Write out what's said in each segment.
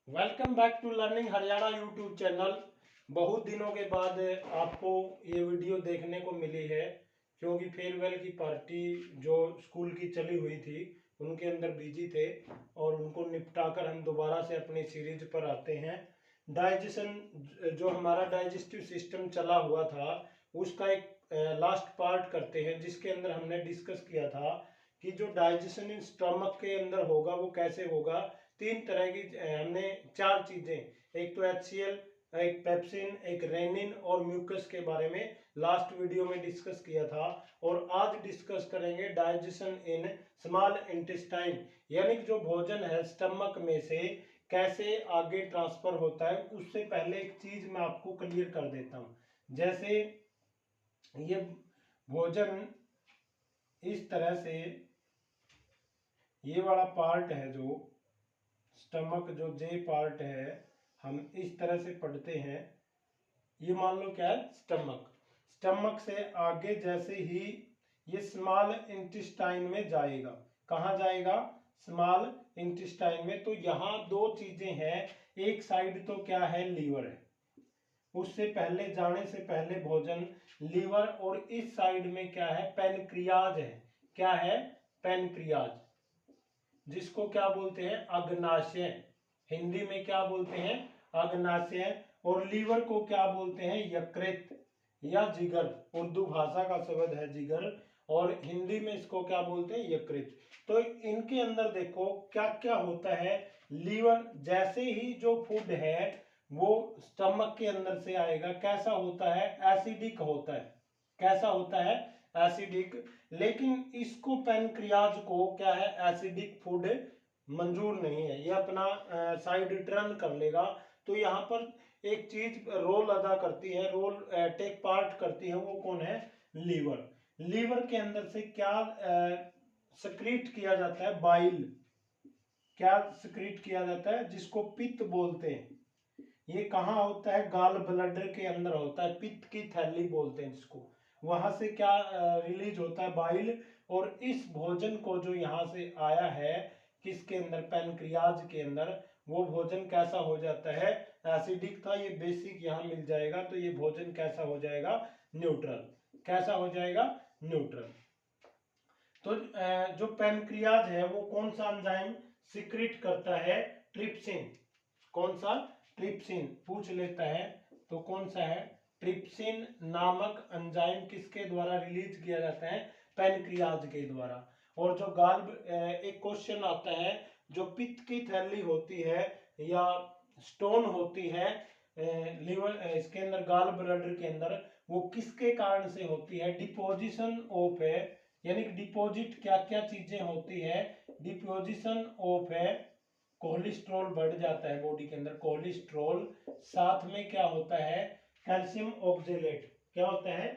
Welcome back to learning Haryana YouTube channel. बहुत दिनों के बाद आपको ये वीडियो देखने को मिली है क्योंकि फेयरवेल की पार्टी जो स्कूल की चली हुई थी उनके अंदर बिजी थे और उनको निपटाकर हम दोबारा से अपनी सीरीज पर आते हैं। डाइजेशन जो हमारा डाइजेस्टिव सिस्टम चला हुआ था उसका एक लास्ट पार्ट करते हैं जिसके अंदर हमने डिस्कस किया था कि जो डाइजेशन इन स्टमक के अंदर होगा वो कैसे होगा। तीन तरह की हमने चार चीजें, एक तो HCl, एक पेप्सिन, एक रेनिन और म्यूकस के बारे में लास्ट वीडियो में डिस्कस किया था। और आज डिस्कस करेंगे डाइजेशन इन स्मॉल इंटेस्टाइन, यानी कि जो भोजन है स्टमक में से कैसे आगे ट्रांसफर होता है। उससे पहले एक चीज मैं आपको क्लियर कर देता हूं। जैसे ये भोजन इस तरह से, ये वाला पार्ट है जो स्टमक, जो जे पार्ट है, हम इस तरह से पढ़ते हैं। ये मान लो क्या है, स्टमक। स्टमक से आगे जैसे ही ये स्मॉल इंटेस्टाइन में जाएगा, कहाँ जाएगा, स्मॉल इंटेस्टाइन में। तो यहाँ दो चीजें हैं, एक साइड तो क्या है, लीवर है, उससे पहले जाने से पहले भोजन लीवर, और इस साइड में क्या है, पैनक्रियाज है। क्या है, पैनक्रियाज, जिसको क्या बोलते हैं, अग्नाशय। हिंदी में क्या बोलते हैं, अग्नाशय। और लीवर को क्या बोलते हैं, यकृत या जिगर। उर्दू भाषा का शब्द है जिगर और हिंदी में इसको क्या बोलते हैं, यकृत। तो इनके अंदर देखो क्या क्या होता है। लीवर जैसे ही जो फूड है वो स्टमक के अंदर से आएगा, कैसा होता है, एसिडिक होता है। कैसा होता है, एसिडिक। लेकिन इसको पैनक्रियाज को क्या है, एसिडिक फूड मंजूर नहीं है, ये अपना साइड टर्न कर लेगा। तो यहाँ पर एक चीज रोल अदा करती है, रोल टेक पार्ट करती है, वो कौन है, लीवर। लीवर के अंदर से क्या सक्रीट किया जाता है, बाइल। क्या सक्रीट किया जाता है, जिसको पित्त बोलते हैं। ये कहाँ होता है, गाल ब्लडर के अंदर होता है, पित्त की थैली बोलते हैं जिसको। वहां से क्या रिलीज होता है, बाइल। और इस भोजन को जो यहाँ से आया है, किसके अंदर, पैनक्रियाज के अंदर, वो भोजन कैसा हो जाता है, एसिडिक था। ये बेसिक यहाँ मिल जाएगा, तो ये भोजन कैसा हो जाएगा, न्यूट्रल। कैसा हो जाएगा, न्यूट्रल। तो जो पैनक्रियाज है वो कौन सा एंजाइम सिक्रीट करता है, ट्रिप्सिन। कौन सा, ट्रिप्सिन पूछ लेता है तो कौन सा है, ट्रिप्सिन नामक एंजाइम किसके द्वारा रिलीज किया जाता है, पैनक्रियाज के द्वारा। और जो एक क्वेश्चन आता है, जो पित्त की थैली होती है या स्टोन होती है लिवर, इसके अंदर गाल ब्लडर के अंदर, वो किसके कारण से होती है, डिपोजिशन ऑफ है। यानी कि डिपॉजिट क्या क्या चीजें होती है, डिपोजिशन ऑफ है, कोलेस्ट्रॉल बढ़ जाता है बॉडी के अंदर, कोलेस्ट्रॉल। साथ में क्या होता है, कैल्शियम ऑक्जेलेट। क्या होता है,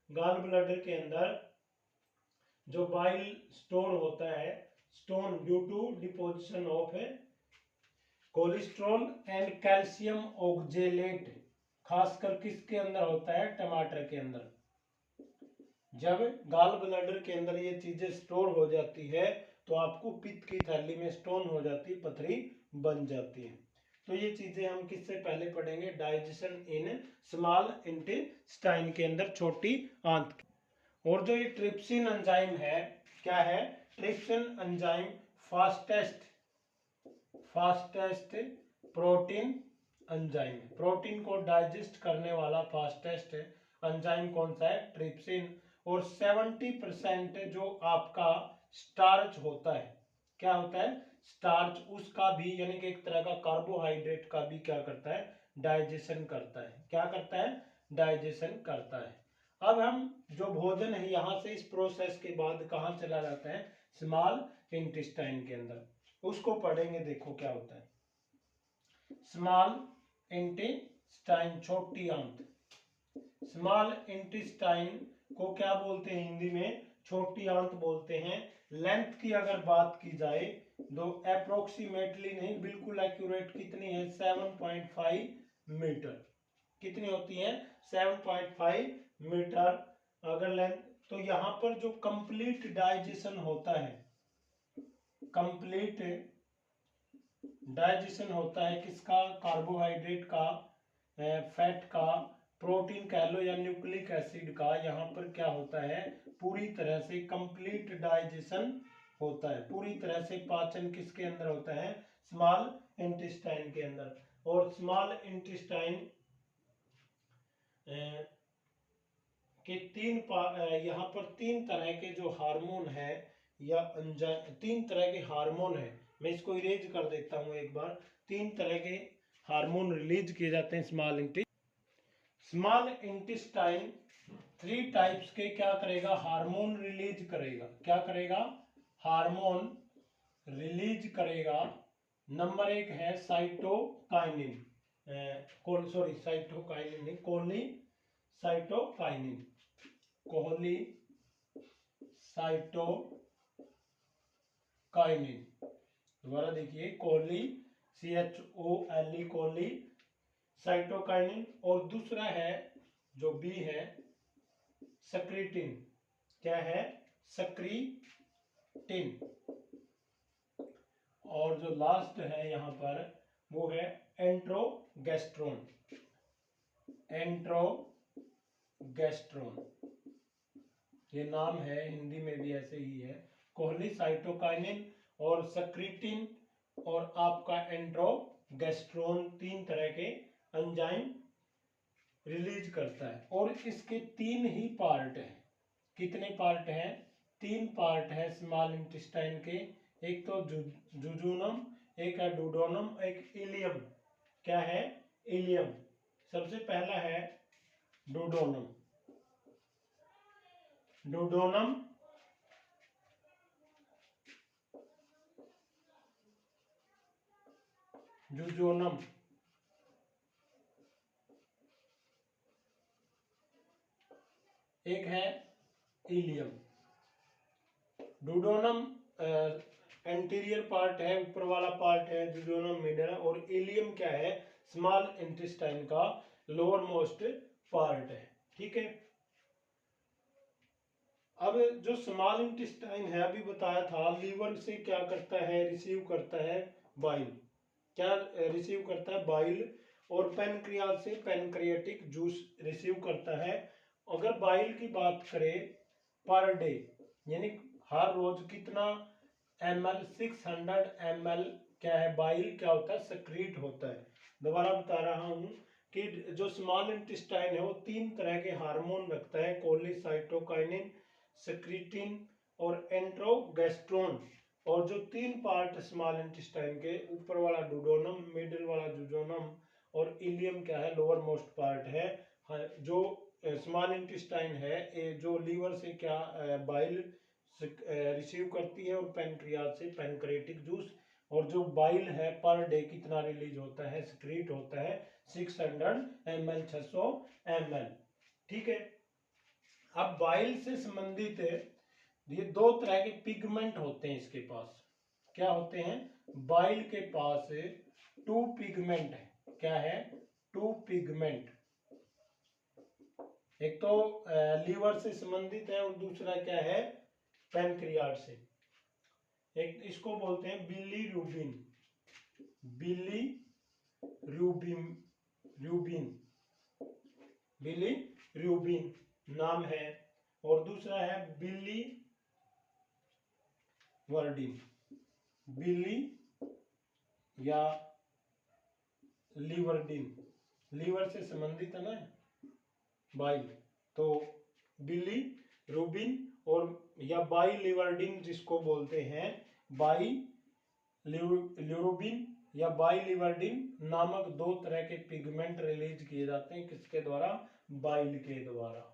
गाल ब्लडर के अंदर जो बाइल स्टोर होता है, stone due to deposition of cholesterol and calcium oxalate, खासकर किसके अंदर होता है, टमाटर के अंदर। जब गाल ब्लडर के अंदर ये चीजें स्टोर हो जाती है तो आपको पित्त की थैली में स्टोन हो जाती है, पथरी बन जाती है। तो ये चीजें हम किससे पहले पढ़ेंगे, डाइजेशन इन स्मॉल इंटेस्टाइन के अंदर, छोटी आंत। और जो ये ट्रिप्सिन एंजाइम है, क्या है, trypsin enzyme fastest fastest protein enzyme. Protein को डाइजेस्ट करने वाला फास्टेस्ट एंजाइम कौन सा है, ट्रिप्सिन। और 70% जो आपका स्टार्च होता है, क्या होता है, स्टार्च, उसका भी, यानी कि एक तरह का कार्बोहाइड्रेट का भी क्या करता है, डाइजेशन करता है। क्या करता है, डाइजेशन करता है। अब हम जो भोजन है यहां से इस प्रोसेस के बाद कहां चला जाता है, स्मॉल इंटेस्टाइन के अंदर, उसको पढ़ेंगे। देखो क्या होता है, स्मॉल इंटेस्टाइन, छोटी आंत। स्मॉल इंटेस्टाइन को क्या बोलते हैं, हिंदी में छोटी आंत बोलते हैं। लेंथ की अगर बात की जाए तो अप्रोक्सीमेटली नहीं, बिल्कुल एक्यूरेट कितनी है, 7.5 मीटर। कितनी होती है, 7.5 मीटर अगर लेंथ। तो यहां पर जो कंप्लीट डाइजेशन होता है, कंप्लीट डाइजेशन होता है किसका? कार्बोहाइड्रेट का, फैट का, प्रोटीन कह लो या न्यूक्लिक एसिड का। यहाँ पर क्या होता है? पूरी तरह से कंप्लीट डाइजेशन होता है, पूरी तरह से पाचन किसके अंदर होता है? स्मॉल इंटेस्टाइन के अंदर। और स्मॉल इंटेस्टाइन के यहाँ पर तीन तरह के जो हार्मोन है या तीन तरह के हार्मोन है। मैं इसको इरेज कर देता हूँ एक बार। तीन तरह के हार्मोन रिलीज किए जाते हैं स्मॉल इंटेस्टाइन 3 टाइप्स के क्या करेगा? हार्मोन रिलीज करेगा। क्या करेगा? हार्मोन रिलीज करेगा। नंबर 1 है साइटोकाइनिन, साइटोकाइनिन नहीं, कोलीसाइटोकाइनिन, कोलीसाइटोकाइनिन। दोबारा देखिए, कोली साइटोकाइनिन। और दूसरा है जो बी है सक्रीटिन। क्या है? सक्रीटिन। और जो लास्ट है यहाँ पर वो है एंट्रोगेस्ट्रोन। एंट्रोगेस्ट्रोन ये नाम है, हिंदी में भी ऐसे ही है। कोलीसाइटोकाइनिन और सक्रीटिन और आपका एंट्रोगेस्ट्रोन, तीन तरह के एंजाइम रिलीज करता है। और इसके 3 ही पार्ट हैं। कितने पार्ट हैं? 3 पार्ट है स्मॉल इंटेस्टाइन के। एक तो जुजूनम, एक है डूडोनम, एक इलियम। क्या है? इलियम। सबसे पहला है डूडोनम। डूडोनम जुजोनम, एक है इलियम। डूडोनम एंटीरियर पार्ट है, ऊपर वाला पार्ट है, जुजोनम मिडल, और इलियम क्या है? स्मॉल इंटेस्टाइन का लोअर मोस्ट पार्ट है। ठीक है। अब जो स्मॉल इंटेस्टाइन है, अभी बताया था, लीवर से क्या करता है? रिसीव करता है बाइल। क्या रिसीव करता है? बाइल। और पैनक्रियाज से पैनक्रियाटिक जूस रिसीव करता है। अगर बाइल की बात करें पर डे, यानी हर रोज कितना ml? 600 ml क्या है? बाइल क्या होता है? सक्रीट होता है। दोबारा बता रहा हूं कि जो स्मॉल इंटेस्टाइन है वो 3 तरह के हार्मोन रखता है, कोलीसाइटोकाइनिन, सक्रीटिन और एंट्रोगेस्ट्रोन। और जो 3 पार्ट स्मॉल इंटेस्टाइन के, ऊपर वाला डूडोनम, मिडिल वाला जुजोनम और इलियम क्या है? लोअर मोस्ट पार्ट है। जो स्मॉल इंटेस्टाइन है जो लीवर से क्या बाइल रिसीव करती है और पैनक्रियाज से पैनक्रियाटिक जूस। और जो बाइल है पर डे कितना रिलीज होता है? सिक्रीट होता है 600 ml, 600 ml। ठीक है। अब बाइल से संबंधित ये 2 तरह के पिगमेंट होते हैं इसके पास। क्या होते हैं? बाइल के पास 2 पिगमेंट है। क्या है? 2 पिगमेंट। एक तो लीवर से संबंधित है और दूसरा क्या है? पैनक्रियाज से। एक इसको बोलते हैं बिलीरुबिन। बिलीरुबिन नाम है। और दूसरा है बिलीवर्डिन। बिली या लीवर्डिन, लीवर से संबंधित है ना बाइल, तो बिलीरुबिन और या बाइलिवर्डिन जिसको बोलते हैं, बाइलिरुबिन या बाइलिवर्डिन नामक 2 तरह के पिगमेंट रिलीज किए जाते हैं। किसके द्वारा? बाइल के द्वारा।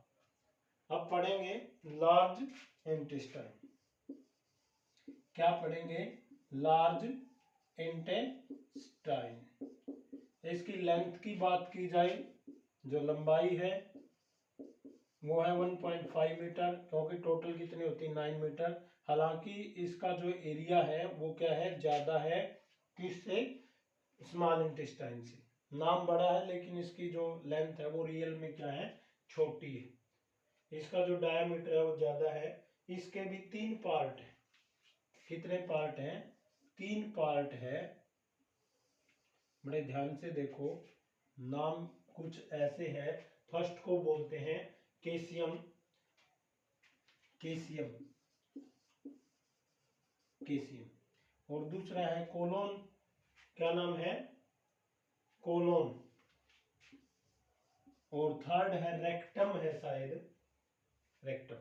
अब पढ़ेंगे लार्ज इंटेस्टाइन। क्या पढ़ेंगे? Large intestine. इसकी लेंथ की बात की जाए, जो लंबाई है वो है 1.5 मीटर, क्योंकि टोटल कितनी होती है? 9 मीटर। हालांकि इसका जो एरिया है वो क्या है? ज्यादा है। किससे? स्मॉल इंटेस्टाइन से। नाम बड़ा है लेकिन इसकी जो लेंथ है वो रियल में क्या है? छोटी है। इसका जो डायमीटर है वो ज्यादा है। इसके भी 3 पार्ट है। कितने पार्ट हैं? 3 पार्ट है। बड़े ध्यान से देखो, नाम कुछ ऐसे है। फर्स्ट को बोलते हैं कैसियम, कैसियम, कैसियम। और दूसरा है कोलोन, क्या नाम है? कोलोन। और थर्ड है रेक्टम, है शायद, रेक्टम।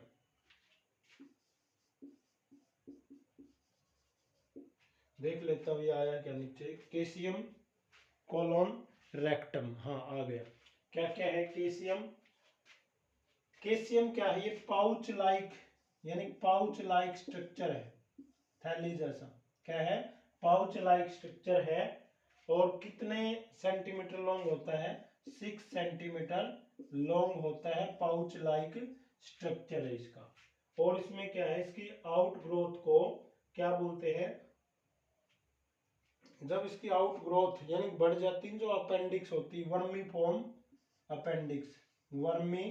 देख लेता हूँ ये आया क्या नीचे। कैसियम, कोलोन, रेक्टम। हाँ आ गया। क्या क्या है कैसियम? कैसियम क्या है? ये पाउच लाइक, यानी पाउच लाइक स्ट्रक्चर है, थैली जैसा। क्या है? पाउच लाइक स्ट्रक्चर है। और कितने सेंटीमीटर लॉन्ग होता है? 6 सेंटीमीटर लॉन्ग होता है। पाउच लाइक स्ट्रक्चर है इसका। और इसमें क्या है? इसकी आउट ग्रोथ को क्या बोलते हैं? जब इसकी आउट ग्रोथ यानी बढ़ जाती है, जो अपेंडिक्स होती है, vermi form appendix, vermi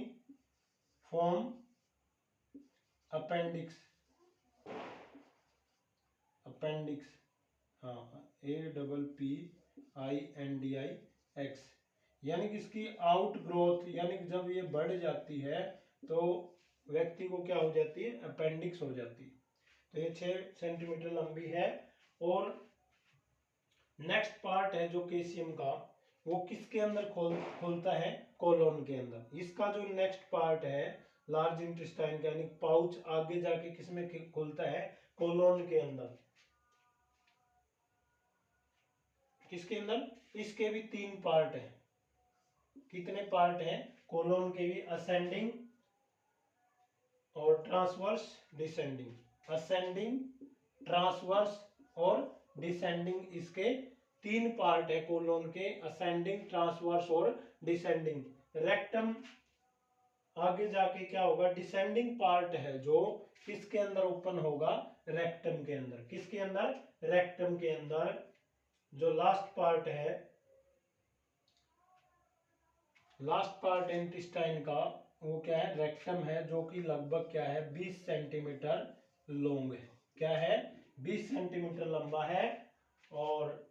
form appendix, appendix, हाँ APPINDIX, यानी कि इसकी आउट ग्रोथ, यानी कि जब ये बढ़ जाती है तो व्यक्ति को क्या हो जाती है? अपेंडिक्स हो जाती है। तो ये 6 सेंटीमीटर लंबी है। और नेक्स्ट पार्ट है जो कैसियम का, वो किसके अंदर खोलता है? कोलोन के अंदर। इसका जो नेक्स्ट पार्ट है लार्ज इंटेस्टाइन का, यानी पाउच, आगे जाके किसमें खुलता है? कोलोन के अंदर। किसके अंदर? इसके भी 3 पार्ट हैं। कितने पार्ट हैं कोलोन के भी? असेंडिंग और ट्रांसवर्स, डिसेंडिंग। असेंडिंग, ट्रांसवर्स और डिसेंडिंग, इसके 3 पार्ट है कोलोन के। असेंडिंग, ट्रांसवर्स और डिसेंडिंग। रेक्टम आगे जाके क्या होगा? डिसेंडिंग पार्ट है जो किसके अंदर ओपन होगा? रेक्टम के अंदर। किसके अंदर? रेक्टम के अंदर। जो लास्ट पार्ट है, लास्ट पार्ट इंटेस्टाइन का, वो क्या है? रेक्टम है, जो कि लगभग क्या है? 20 सेंटीमीटर लॉन्ग है। क्या है? 20 सेंटीमीटर लंबा है। और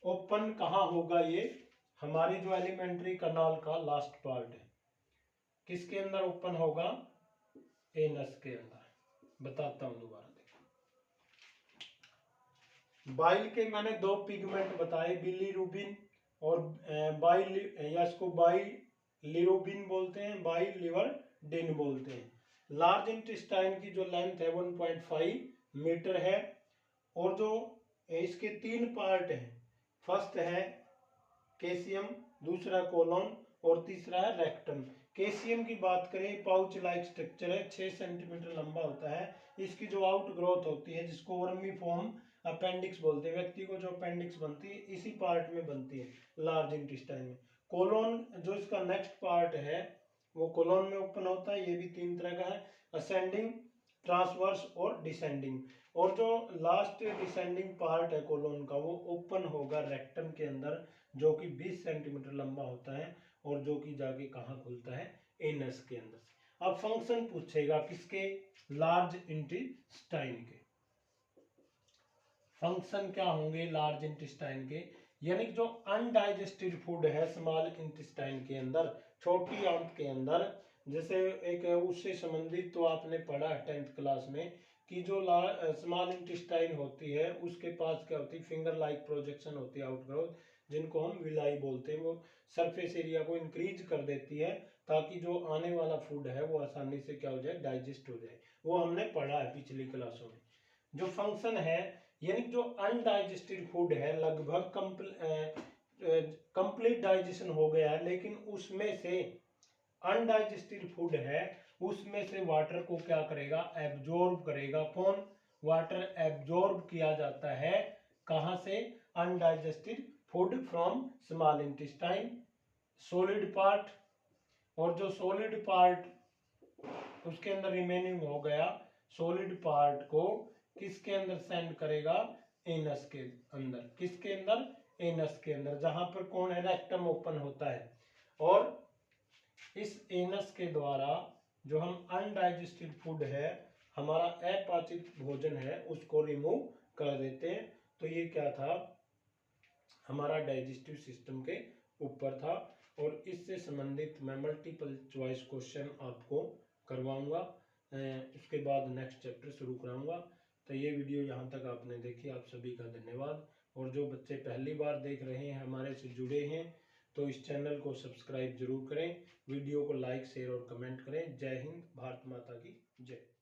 ओपन कहाँ होगा? ये हमारी जो एलिमेंट्री कनाल का लास्ट पार्ट है, किसके अंदर ओपन होगा? एनस के अंदर। बताता हूं दोबारा, देखो। बाइल के मैंने 2 पिगमेंट बताए, बिलीरुबिन और बाइल, या इसको बाइलिरुबिन बोलते हैं, बाइलिवर्डिन बोलते हैं। लार्ज इंटेस्टाइन की जो लेंथ है 1.5 मीटर है। और जो इसके 3 पार्ट हैं, फर्स्ट है कैसियम, दूसरा कोलोन और तीसरा है रेक्टम। कैसियम की बात करें, पाउच लाइक स्ट्रक्चर है, 6 सेंटीमीटर लंबा होता है। इसकी जो आउट ग्रोथ होती है, जिसको वर्मी फॉर्म अपेंडिक्स बोलते हैं, व्यक्ति को जो अपेंडिक्स बनती है इसी पार्ट में बनती है, लार्ज इंटेस्टाइन में। कोलोन जो इसका नेक्स्ट पार्ट है, वो कोलोन में ओपन होता है। ये भी 3 तरह का है, असेंडिंग, ट्रांसवर्स और डिसेंडिंग। और जो लास्ट डिसेंडिंग पार्ट है कोलोन का, वो ओपन होगा रेक्टम के अंदर, जो कि 20 सेंटीमीटर लंबा होता है। और जो कि जाके कहाँ खुलता है? एनस के अंदर से। अब फंक्शन पूछेगा किसके? लार्ज इंटेस्टाइन के। फंक्शन क्या होंगे लार्ज इंटेस्टाइन के? यानी जो अनडाइजेस्टेड फूड है स्मॉल इंटेस्टाइन के अंदर, छोटी आंत के अंदर, जैसे एक उससे संबंधित तो आपने पढ़ा है 10th क्लास में, कि जो स्मॉल इंटेस्टाइन होती है उसके पास क्या होती है? फिंगर लाइक प्रोजेक्शन होती है, आउटग्रोथ, जिनको हम विलाई बोलते हैं। वो सरफेस एरिया को इंक्रीज कर देती है, ताकि जो आने वाला फूड है वो आसानी से क्या हो जाए? डाइजेस्ट हो जाए। वो हमने पढ़ा है पिछली क्लासों में। जो फंक्शन है, यानी जो अनडाइजेस्टेड फूड है, लगभग कंप्लीट डाइजेशन हो गया है, लेकिन उसमें से अनडाइजेस्टेड फूड है, उसमें से वाटर को क्या करेगा? एब्जॉर्ब करेगा। कौन? वाटर एब्जॉर्ब किया जाता है कहां से? Undigested food from small intestine, solid part. और जो सॉलिड पार्ट उसके अंदर रिमेनिंग हो गया, सॉलिड पार्ट को किसके अंदर सेंड करेगा? एनस के अंदर। किसके अंदर? एनस के अंदर, जहां पर कौन है? रेक्टम ओपन होता है। और इस एनस के द्वारा जो हम अनडाइजेस्टेड फूड है, हमारा अपाचित भोजन है, उसको रिमूव कर देते हैं। तो ये क्या था? हमारा डाइजेस्टिव सिस्टम के ऊपर था। और इससे संबंधित मैं मल्टीपल चॉइस क्वेश्चन आपको करवाऊंगा, उसके बाद नेक्स्ट चैप्टर शुरू कराऊंगा। तो ये वीडियो यहाँ तक आपने देखी, आप सभी का धन्यवाद। और जो बच्चे पहली बार देख रहे हैं, हमारे से जुड़े हैं, तो इस चैनल को सब्सक्राइब जरूर करें, वीडियो को लाइक शेयर और कमेंट करें। जय हिंद, भारत माता की जय।